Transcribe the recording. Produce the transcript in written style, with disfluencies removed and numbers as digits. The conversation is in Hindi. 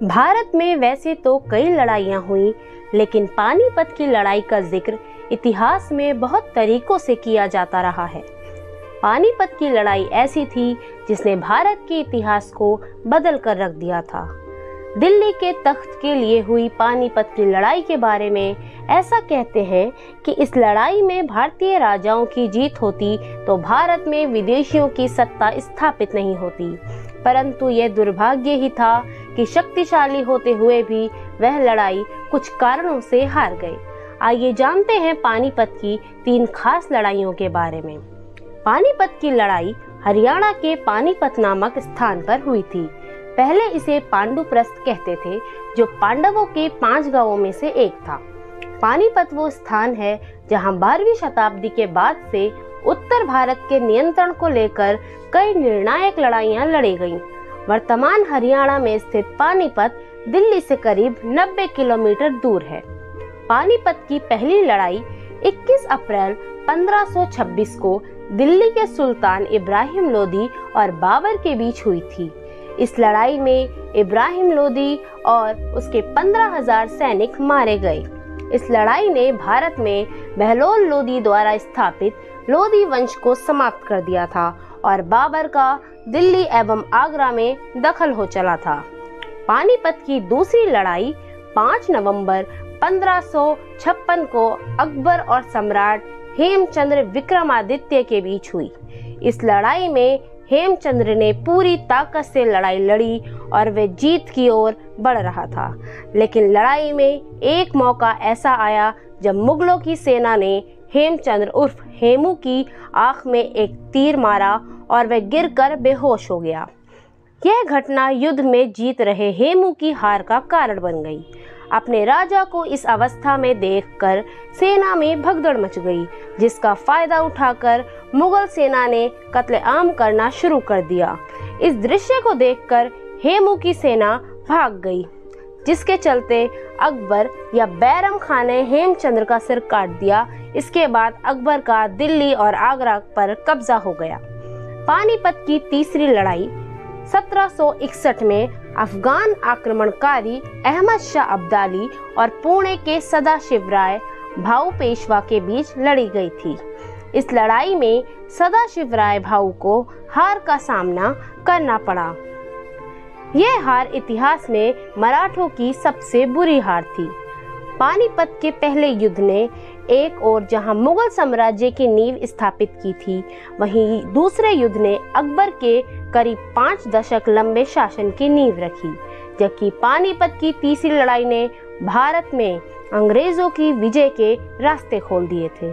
भारत में वैसे तो कई लड़ाइयाँ हुई, लेकिन पानीपत की लड़ाई का जिक्र इतिहास में बहुत तरीकों से किया जाता रहा है। पानीपत की लड़ाई ऐसी थी जिसने भारत के इतिहास को बदल कर रख दिया था। दिल्ली के तख्त के लिए हुई पानीपत की लड़ाई के बारे में ऐसा कहते हैं कि इस लड़ाई में भारतीय राजाओं की जीत होती तो भारत में विदेशियों की सत्ता स्थापित नहीं होती, परंतु यह दुर्भाग्य ही था कि शक्तिशाली होते हुए भी वह लड़ाई कुछ कारणों से हार गए। आइए जानते हैं पानीपत की 3 खास लड़ाइयों के बारे में। पानीपत की लड़ाई हरियाणा के पानीपत नामक स्थान पर हुई थी। पहले इसे पांडुप्रस्थ कहते थे, जो पांडवों के 5 गांवों में से एक था। पानीपत वो स्थान है जहां 12वीं शताब्दी के बाद से उत्तर भारत के नियंत्रण को लेकर कई निर्णायक लड़ाइयां लड़ी गईं। वर्तमान हरियाणा में स्थित पानीपत दिल्ली से करीब 90 किलोमीटर दूर है। पानीपत की पहली लड़ाई 21 अप्रैल 1526 को दिल्ली के सुल्तान इब्राहिम लोदी और बाबर के बीच हुई थी। इस लड़ाई में इब्राहिम लोदी और उसके 15,000 सैनिक मारे गए। इस लड़ाई ने भारत में बहलोल लोदी द्वारा स्थापित लोदी वंश को समाप्त कर दिया था और बाबर का दिल्ली एवं आगरा में दखल हो चला था। पानीपत की दूसरी लड़ाई 5 नवंबर 1556 को अकबर और सम्राट हेमचंद्र विक्रमादित्य के बीच हुई। इस लड़ाई में हेमचंद्र ने पूरी ताकत से लड़ाई लड़ी और वे जीत की ओर बढ़ रहा था, लेकिन लड़ाई में एक मौका ऐसा आया जब मुगलों की सेना ने हेमचंद्र उर्फ हेमू की आंख में एक तीर मारा और वह गिरकर बेहोश हो गया। यह घटना युद्ध में जीत रहे हेमू की हार का कारण बन गई। अपने राजा को इस अवस्था में देखकर सेना में भगदड़ मच गई, जिसका फायदा उठाकर मुगल सेना ने कत्लेआम करना शुरू कर दिया। इस दृश्य को देखकर हेमू की सेना भाग गई, जिसके चलते अकबर या बैरम खान ने हेमचंद्र का सिर काट दिया। इसके बाद अकबर का दिल्ली और आगरा पर कब्जा हो गया। पानीपत की तीसरी लड़ाई 1761 में अफगान आक्रमणकारी अहमद शाह अब्दाली और पुणे के सदाशिवराय भाऊ पेशवा के बीच लड़ी गई थी। इस लड़ाई में सदाशिवराय भाऊ को हार का सामना करना पड़ा। यह हार इतिहास में मराठों की सबसे बुरी हार थी। पानीपत के पहले युद्ध ने एक और जहां मुगल साम्राज्य की नींव स्थापित की थी, वहीं दूसरे युद्ध ने अकबर के करीब 5 दशक लंबे शासन की नींव रखी, जबकि पानीपत की तीसरी लड़ाई ने भारत में अंग्रेजों की विजय के रास्ते खोल दिए थे।